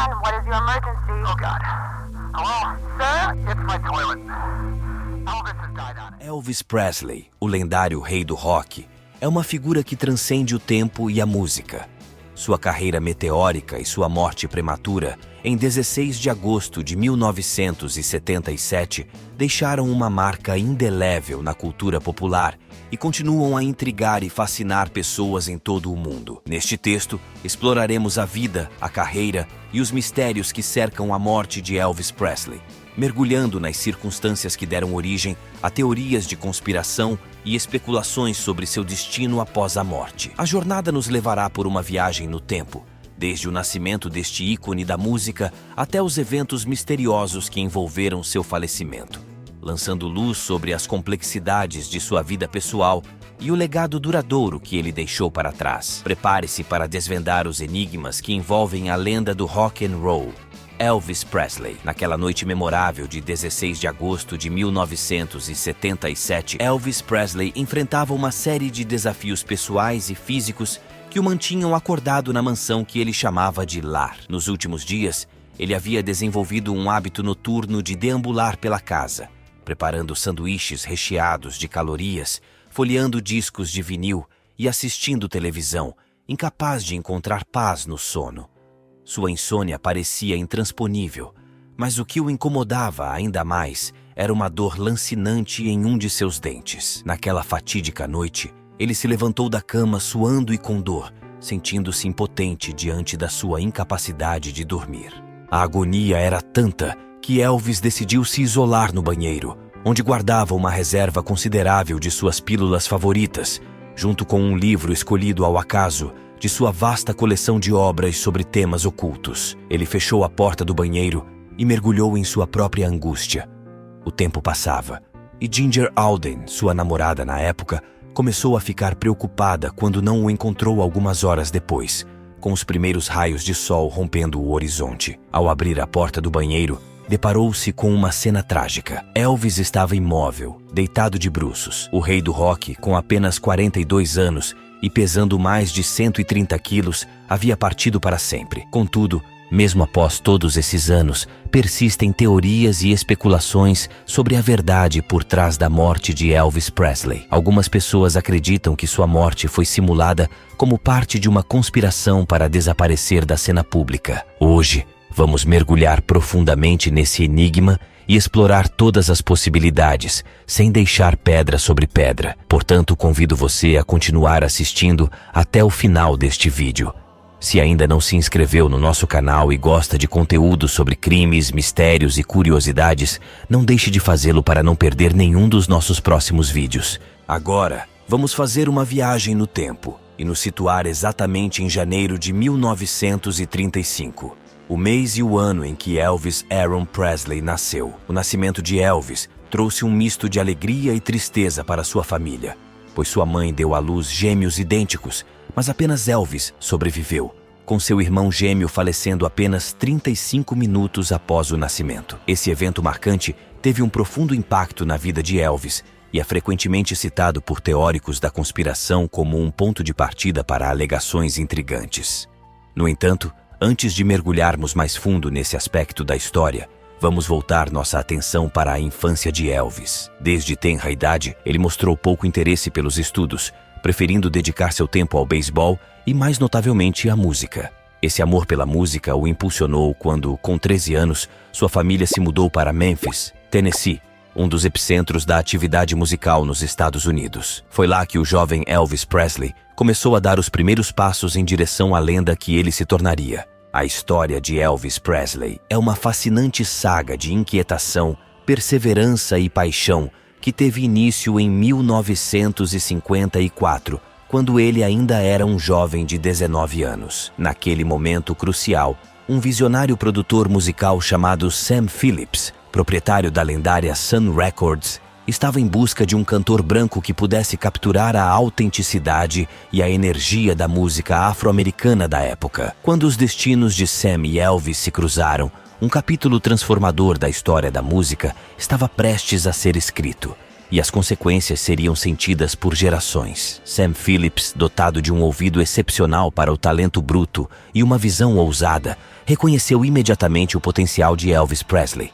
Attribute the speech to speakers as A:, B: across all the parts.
A: 911, what is your emergency?
B: Oh, God. Hello? Sir? It's my toilet. Elvis has died on it.
C: Elvis Presley, o lendário rei do rock, é uma figura que transcende o tempo e a música. Sua carreira meteórica e sua morte prematura, em 16 de agosto de 1977, deixaram uma marca indelével na cultura popular e continuam a intrigar e fascinar pessoas em todo o mundo. Neste texto, exploraremos a vida, a carreira e os mistérios que cercam a morte de Elvis Presley, mergulhando nas circunstâncias que deram origem a teorias de conspiração e especulações sobre seu destino após a morte. A jornada nos levará por uma viagem no tempo, desde o nascimento deste ícone da música até os eventos misteriosos que envolveram seu falecimento, lançando luz sobre as complexidades de sua vida pessoal e o legado duradouro que ele deixou para trás. Prepare-se para desvendar os enigmas que envolvem a lenda do rock and roll, Elvis Presley. Naquela noite memorável de 16 de agosto de 1977, Elvis Presley enfrentava uma série de desafios pessoais e físicos que o mantinham acordado na mansão que ele chamava de lar. Nos últimos dias, ele havia desenvolvido um hábito noturno de deambular pela casa, preparando sanduíches recheados de calorias, folheando discos de vinil e assistindo televisão, incapaz de encontrar paz no sono. Sua insônia parecia intransponível, mas o que o incomodava ainda mais era uma dor lancinante em um de seus dentes. Naquela fatídica noite, ele se levantou da cama suando e com dor, sentindo-se impotente diante da sua incapacidade de dormir. A agonia era tanta que Elvis decidiu se isolar no banheiro, onde guardava uma reserva considerável de suas pílulas favoritas, junto com um livro escolhido ao acaso de sua vasta coleção de obras sobre temas ocultos. Ele fechou a porta do banheiro e mergulhou em sua própria angústia. O tempo passava, e Ginger Alden, sua namorada na época, começou a ficar preocupada quando não o encontrou algumas horas depois, com os primeiros raios de sol rompendo o horizonte. Ao abrir a porta do banheiro, deparou-se com uma cena trágica. Elvis estava imóvel, deitado de bruços. O rei do rock, com apenas 42 anos e pesando mais de 130 quilos, havia partido para sempre. Contudo, mesmo após todos esses anos, persistem teorias e especulações sobre a verdade por trás da morte de Elvis Presley. Algumas pessoas acreditam que sua morte foi simulada como parte de uma conspiração para desaparecer da cena pública. Hoje, vamos mergulhar profundamente nesse enigma e explorar todas as possibilidades, sem deixar pedra sobre pedra. Portanto, convido você a continuar assistindo até o final deste vídeo. Se ainda não se inscreveu no nosso canal e gosta de conteúdo sobre crimes, mistérios e curiosidades, não deixe de fazê-lo para não perder nenhum dos nossos próximos vídeos. Agora, vamos fazer uma viagem no tempo e nos situar exatamente em janeiro de 1935. O mês e o ano em que Elvis Aaron Presley nasceu. O nascimento de Elvis trouxe um misto de alegria e tristeza para sua família, pois sua mãe deu à luz gêmeos idênticos, mas apenas Elvis sobreviveu, com seu irmão gêmeo falecendo apenas 35 minutos após o nascimento. Esse evento marcante teve um profundo impacto na vida de Elvis e é frequentemente citado por teóricos da conspiração como um ponto de partida para alegações intrigantes. No entanto, antes de mergulharmos mais fundo nesse aspecto da história, vamos voltar nossa atenção para a infância de Elvis. Desde tenra idade, ele mostrou pouco interesse pelos estudos, preferindo dedicar seu tempo ao beisebol e, mais notavelmente, à música. Esse amor pela música o impulsionou quando, com 13 anos, sua família se mudou para Memphis, Tennessee, um dos epicentros da atividade musical nos Estados Unidos. Foi lá que o jovem Elvis Presley começou a dar os primeiros passos em direção à lenda que ele se tornaria. A história de Elvis Presley é uma fascinante saga de inquietação, perseverança e paixão que teve início em 1954, quando ele ainda era um jovem de 19 anos. Naquele momento crucial, um visionário produtor musical chamado Sam Phillips, proprietário da lendária Sun Records, estava em busca de um cantor branco que pudesse capturar a autenticidade e a energia da música afro-americana da época. Quando os destinos de Sam e Elvis se cruzaram, um capítulo transformador da história da música estava prestes a ser escrito. e as consequências seriam sentidas por gerações. Sam Phillips, dotado de um ouvido excepcional para o talento bruto e uma visão ousada, reconheceu imediatamente o potencial de Elvis Presley.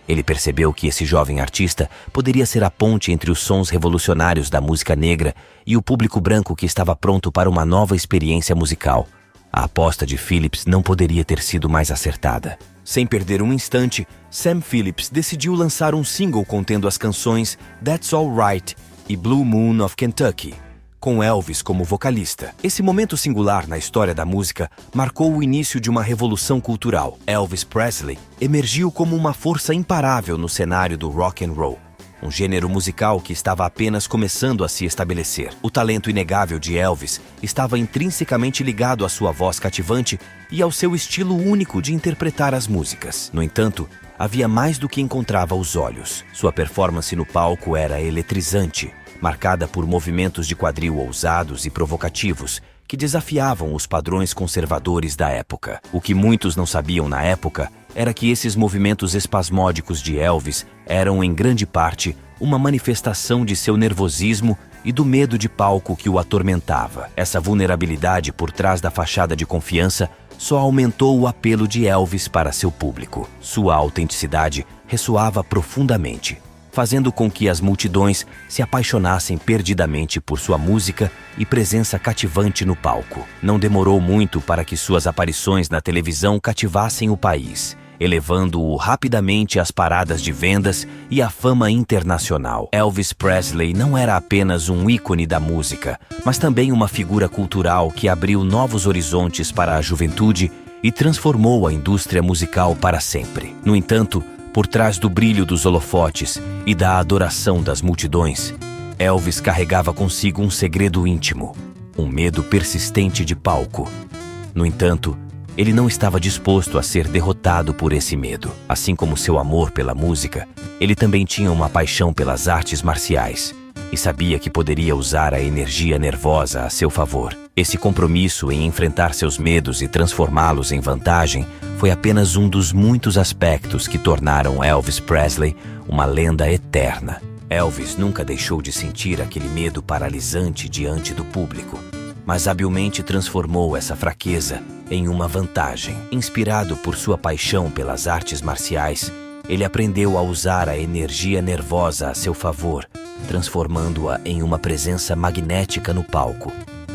C: Ele percebeu que esse jovem artista poderia ser a ponte entre os sons revolucionários da música negra e o público branco que estava pronto para uma nova experiência musical. A aposta de Phillips não poderia ter sido mais acertada. Sem perder um instante, Sam Phillips decidiu lançar um single contendo as canções That's All Right e Blue Moon of Kentucky, com Elvis como vocalista. Esse momento singular na história da música marcou o início de uma revolução cultural. Elvis Presley emergiu como uma força imparável no cenário do rock and roll, um gênero musical que estava apenas começando a se estabelecer. O talento inegável de Elvis estava intrinsecamente ligado à sua voz cativante e ao seu estilo único de interpretar as músicas. No entanto, havia mais do que encontrava aos olhos. Sua performance no palco era eletrizante, marcada por movimentos de quadril ousados e provocativos que desafiavam os padrões conservadores da época. O que muitos não sabiam na época era que esses movimentos espasmódicos de Elvis eram, em grande parte, uma manifestação de seu nervosismo e do medo de palco que o atormentava. Essa vulnerabilidade por trás da fachada de confiança só aumentou o apelo de Elvis para seu público. Sua autenticidade ressoava profundamente, fazendo com que as multidões se apaixonassem perdidamente por sua música e presença cativante no palco. Não demorou muito para que suas aparições na televisão cativassem o país, elevando-o rapidamente às paradas de vendas e à fama internacional. Elvis Presley não era apenas um ícone da música, mas também uma figura cultural que abriu novos horizontes para a juventude e transformou a indústria musical para sempre. No entanto, por trás do brilho dos holofotes e da adoração das multidões, Elvis carregava consigo um segredo íntimo, um medo persistente de palco. No entanto, ele não estava disposto a ser derrotado por esse medo. Assim como seu amor pela música, ele também tinha uma paixão pelas artes marciais e sabia que poderia usar a energia nervosa a seu favor. Esse compromisso em enfrentar seus medos e transformá-los em vantagem foi apenas um dos muitos aspectos que tornaram Elvis Presley uma lenda eterna. Elvis nunca deixou de sentir aquele medo paralisante diante do público, mas habilmente transformou essa fraqueza em uma vantagem. Inspirado por sua paixão pelas artes marciais, ele aprendeu a usar a energia nervosa a seu favor, transformando-a em uma presença magnética no palco.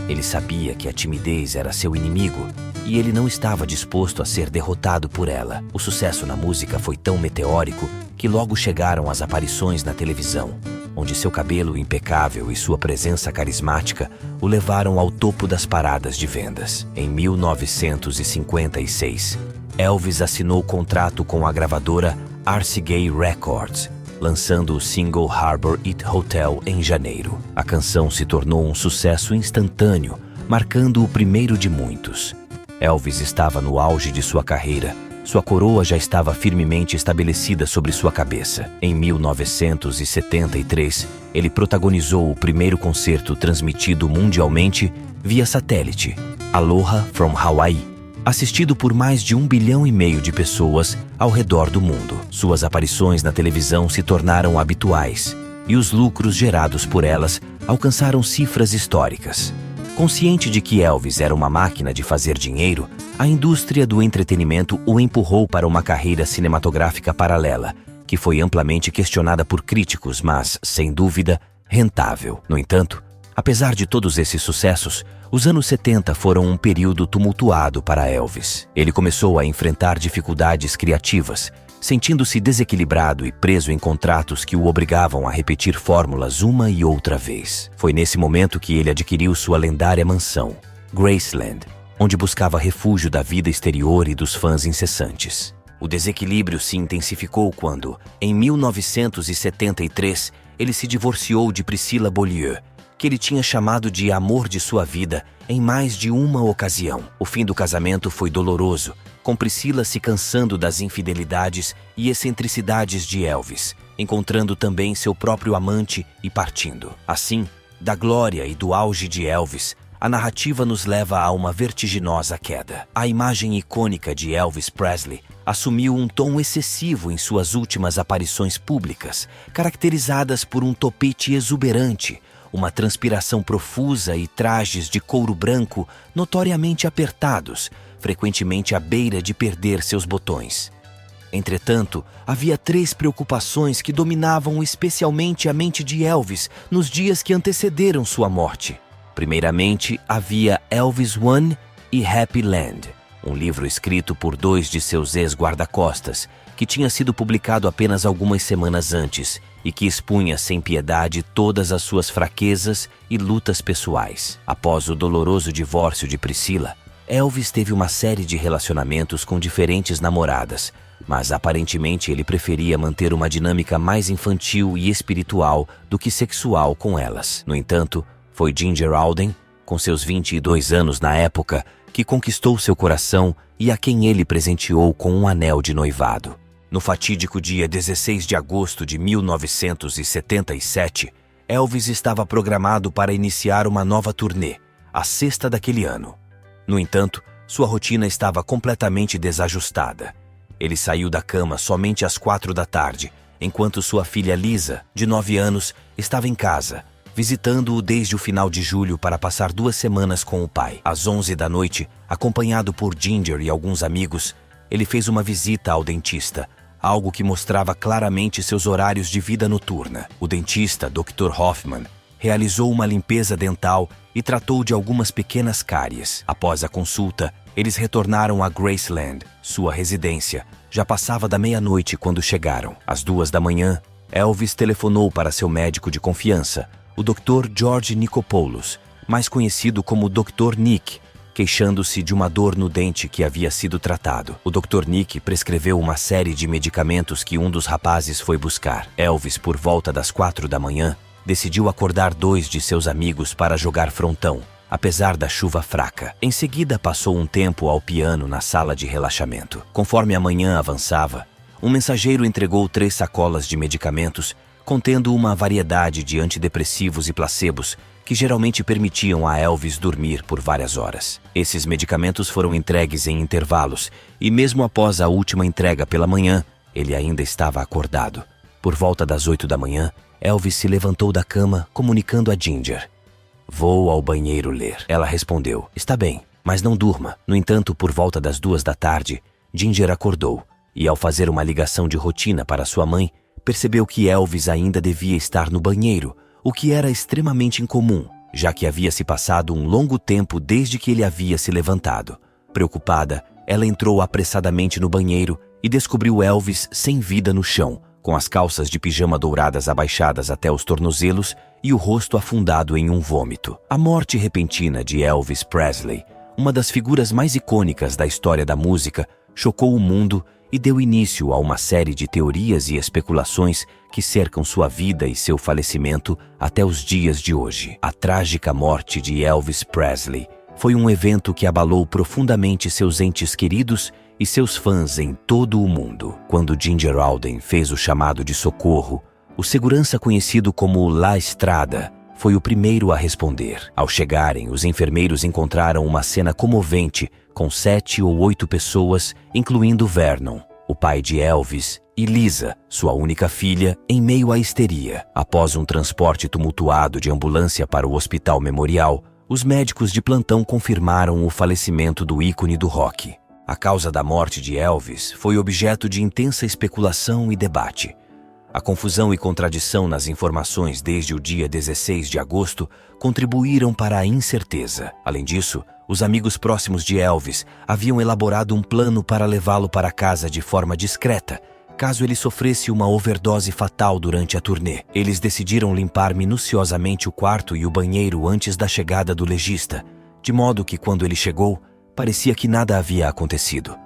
C: Ele sabia que a timidez era seu inimigo e ele não estava disposto a ser derrotado por ela. O sucesso na música foi tão meteórico que logo chegaram as aparições na televisão, onde seu cabelo impecável e sua presença carismática o levaram ao topo das paradas de vendas. Em 1956, Elvis assinou contrato com a gravadora RCA Records, lançando o single Harbor It Hotel em janeiro. A canção se tornou um sucesso instantâneo, marcando o primeiro de muitos. Elvis estava no auge de sua carreira. Sua coroa já estava firmemente estabelecida sobre sua cabeça. Em 1973, ele protagonizou o primeiro concerto transmitido mundialmente via satélite, Aloha from Hawaii, assistido por mais de 1,5 bilhão de pessoas ao redor do mundo. Suas aparições na televisão se tornaram habituais e os lucros gerados por elas alcançaram cifras históricas. Consciente de que Elvis era uma máquina de fazer dinheiro, a indústria do entretenimento o empurrou para uma carreira cinematográfica paralela, que foi amplamente questionada por críticos, mas, sem dúvida, rentável. No entanto, apesar de todos esses sucessos, os anos 70 foram um período tumultuado para Elvis. Ele começou a enfrentar dificuldades criativas, sentindo-se desequilibrado e preso em contratos que o obrigavam a repetir fórmulas uma e outra vez. Foi nesse momento que ele adquiriu sua lendária mansão, Graceland, onde buscava refúgio da vida exterior e dos fãs incessantes. O desequilíbrio se intensificou quando, em 1973, ele se divorciou de Priscilla Beaulieu, que ele tinha chamado de amor de sua vida em mais de uma ocasião. O fim do casamento foi doloroso, com Priscilla se cansando das infidelidades e excentricidades de Elvis, encontrando também seu próprio amante e partindo. Assim, da glória e do auge de Elvis, a narrativa nos leva a uma vertiginosa queda. A imagem icônica de Elvis Presley assumiu um tom excessivo em suas últimas aparições públicas, caracterizadas por um topete exuberante, uma transpiração profusa e trajes de couro branco notoriamente apertados, frequentemente à beira de perder seus botões. Entretanto, havia 3 preocupações que dominavam especialmente a mente de Elvis nos dias que antecederam sua morte. Primeiramente, havia Elvis One e Happy Land, um livro escrito por 2 de seus ex-guarda-costas, que tinha sido publicado apenas algumas semanas antes e que expunha sem piedade todas as suas fraquezas e lutas pessoais. Após o doloroso divórcio de Priscilla, Elvis teve uma série de relacionamentos com diferentes namoradas, mas aparentemente ele preferia manter uma dinâmica mais infantil e espiritual do que sexual com elas. No entanto, foi Ginger Alden, com seus 22 anos na época, que conquistou seu coração e a quem ele presenteou com um anel de noivado. No fatídico dia 16 de agosto de 1977, Elvis estava programado para iniciar uma nova turnê, a 6ª daquele ano. No entanto, sua rotina estava completamente desajustada. Ele saiu da cama somente às 4 da tarde, enquanto sua filha Lisa, de 9 anos, estava em casa, visitando-o desde o final de julho para passar 2 semanas com o pai. Às 11 da noite, acompanhado por Ginger e alguns amigos, ele fez uma visita ao dentista, algo que mostrava claramente seus horários de vida noturna. O dentista, Dr. Hoffman, realizou uma limpeza dental e tratou de algumas pequenas cáries. Após a consulta, eles retornaram a Graceland, sua residência. Já passava da meia-noite quando chegaram. Às 2 da manhã, Elvis telefonou para seu médico de confiança, o Dr. George Nikopoulos, mais conhecido como Dr. Nick, queixando-se de uma dor no dente que havia sido tratado. O Dr. Nick prescreveu uma série de medicamentos que um dos rapazes foi buscar. Elvis, por volta das 4 da manhã, decidiu acordar 2 de seus amigos para jogar frontão, apesar da chuva fraca. Em seguida, passou um tempo ao piano na sala de relaxamento. Conforme a manhã avançava, um mensageiro entregou 3 sacolas de medicamentos contendo uma variedade de antidepressivos e placebos que geralmente permitiam a Elvis dormir por várias horas. Esses medicamentos foram entregues em intervalos e mesmo após a última entrega pela manhã, ele ainda estava acordado. Por volta das 8 da manhã, Elvis se levantou da cama, comunicando a Ginger: "Vou ao banheiro ler." Ela respondeu: "Está bem, mas não durma." No entanto, por volta das 2 da tarde, Ginger acordou e, ao fazer uma ligação de rotina para sua mãe, percebeu que Elvis ainda devia estar no banheiro, o que era extremamente incomum, já que havia se passado um longo tempo desde que ele havia se levantado. Preocupada, ela entrou apressadamente no banheiro e descobriu Elvis sem vida no chão, com as calças de pijama douradas abaixadas até os tornozelos e o rosto afundado em um vômito. A morte repentina de Elvis Presley, uma das figuras mais icônicas da história da música, chocou o mundo e deu início a uma série de teorias e especulações que cercam sua vida e seu falecimento até os dias de hoje. A trágica morte de Elvis Presley foi um evento que abalou profundamente seus entes queridos e seus fãs em todo o mundo. Quando Ginger Alden fez o chamado de socorro, o segurança conhecido como La Estrada foi o primeiro a responder. Ao chegarem, os enfermeiros encontraram uma cena comovente com 7 ou 8 pessoas, incluindo Vernon, o pai de Elvis, e Lisa, sua única filha, em meio à histeria. Após um transporte tumultuado de ambulância para o Hospital Memorial, os médicos de plantão confirmaram o falecimento do ícone do rock. A causa da morte de Elvis foi objeto de intensa especulação e debate. A confusão e contradição nas informações desde o dia 16 de agosto contribuíram para a incerteza. Além disso, os amigos próximos de Elvis haviam elaborado um plano para levá-lo para casa de forma discreta, caso ele sofresse uma overdose fatal durante a turnê. Eles decidiram limpar minuciosamente o quarto e o banheiro antes da chegada do legista, de modo que quando ele chegou, parecia que nada havia acontecido.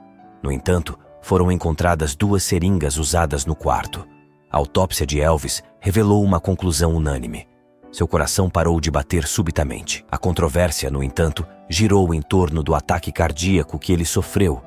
C: No entanto, foram encontradas 2 seringas usadas no quarto. A autópsia de Elvis revelou uma conclusão unânime. Seu coração parou de bater subitamente. A controvérsia, no entanto, girou em torno do ataque cardíaco que ele sofreu.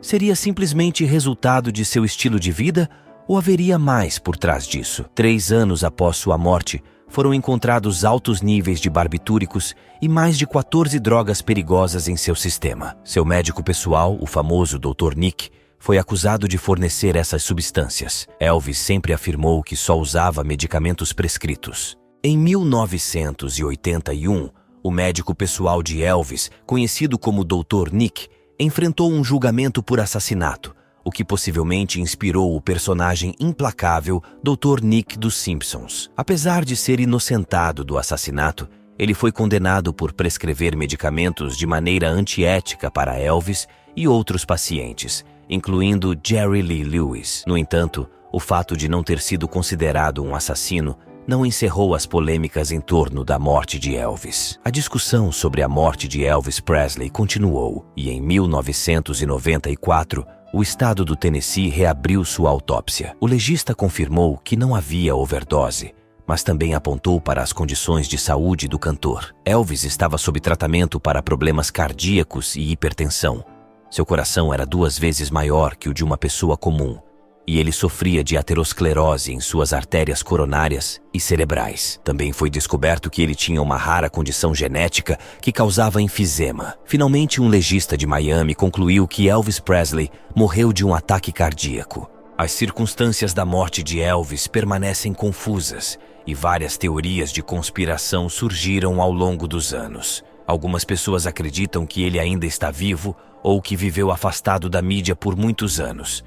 C: Seria simplesmente resultado de seu estilo de vida ou haveria mais por trás disso? 3 anos após sua morte, foram encontrados altos níveis de barbitúricos e mais de 14 drogas perigosas em seu sistema. Seu médico pessoal, o famoso Dr. Nick, foi acusado de fornecer essas substâncias. Elvis sempre afirmou que só usava medicamentos prescritos. Em 1981, o médico pessoal de Elvis, conhecido como Dr. Nick, enfrentou um julgamento por assassinato, o que possivelmente inspirou o personagem implacável Dr. Nick dos Simpsons. Apesar de ser inocentado do assassinato, ele foi condenado por prescrever medicamentos de maneira antiética para Elvis e outros pacientes, incluindo Jerry Lee Lewis. No entanto, o fato de não ter sido considerado um assassino não encerrou as polêmicas em torno da morte de Elvis. A discussão sobre a morte de Elvis Presley continuou, e em 1994, o estado do Tennessee reabriu sua autópsia. O legista confirmou que não havia overdose, mas também apontou para as condições de saúde do cantor. Elvis estava sob tratamento para problemas cardíacos e hipertensão. Seu coração era 2 vezes maior que o de uma pessoa comum, e ele sofria de aterosclerose em suas artérias coronárias e cerebrais. Também foi descoberto que ele tinha uma rara condição genética que causava enfisema. Finalmente, um legista de Miami concluiu que Elvis Presley morreu de um ataque cardíaco. As circunstâncias da morte de Elvis permanecem confusas e várias teorias de conspiração surgiram ao longo dos anos. Algumas pessoas acreditam que ele ainda está vivo ou que viveu afastado da mídia por muitos anos.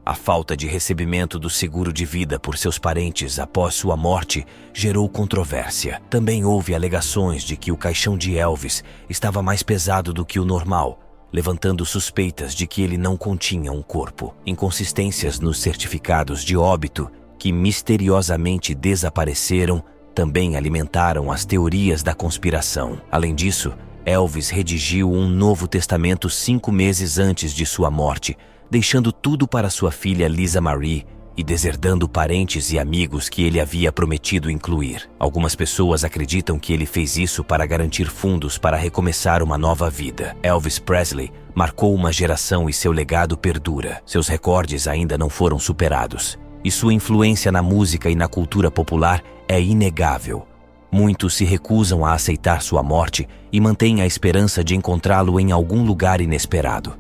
C: A falta de recebimento do seguro de vida por seus parentes após sua morte gerou controvérsia. Também houve alegações de que o caixão de Elvis estava mais pesado do que o normal, levantando suspeitas de que ele não continha um corpo. Inconsistências nos certificados de óbito, que misteriosamente desapareceram, também alimentaram as teorias da conspiração. Além disso, Elvis redigiu um Novo Testamento 5 meses antes de sua morte, deixando tudo para sua filha Lisa Marie e deserdando parentes e amigos que ele havia prometido incluir. Algumas pessoas acreditam que ele fez isso para garantir fundos para recomeçar uma nova vida. Elvis Presley marcou uma geração e seu legado perdura. Seus recordes ainda não foram superados, e sua influência na música e na cultura popular é inegável. Muitos se recusam a aceitar sua morte e mantêm a esperança de encontrá-lo em algum lugar inesperado.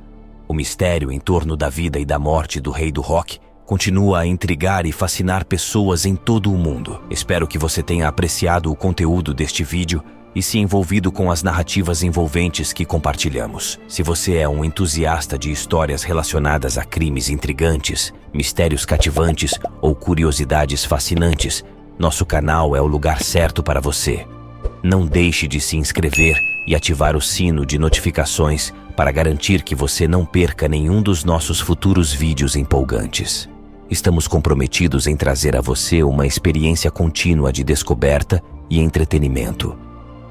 C: O mistério em torno da vida e da morte do rei do rock continua a intrigar e fascinar pessoas em todo o mundo. Espero que você tenha apreciado o conteúdo deste vídeo e se envolvido com as narrativas envolventes que compartilhamos. Se você é um entusiasta de histórias relacionadas a crimes intrigantes, mistérios cativantes ou curiosidades fascinantes, nosso canal é o lugar certo para você. Não deixe de se inscrever e ativar o sino de notificações para garantir que você não perca nenhum dos nossos futuros vídeos empolgantes. Estamos comprometidos em trazer a você uma experiência contínua de descoberta e entretenimento.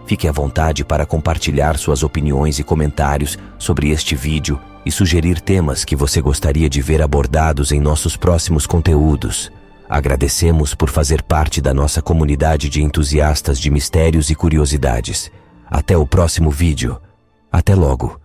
C: Fique à vontade para compartilhar suas opiniões e comentários sobre este vídeo e sugerir temas que você gostaria de ver abordados em nossos próximos conteúdos. Agradecemos por fazer parte da nossa comunidade de entusiastas de mistérios e curiosidades. Até o próximo vídeo. Até logo.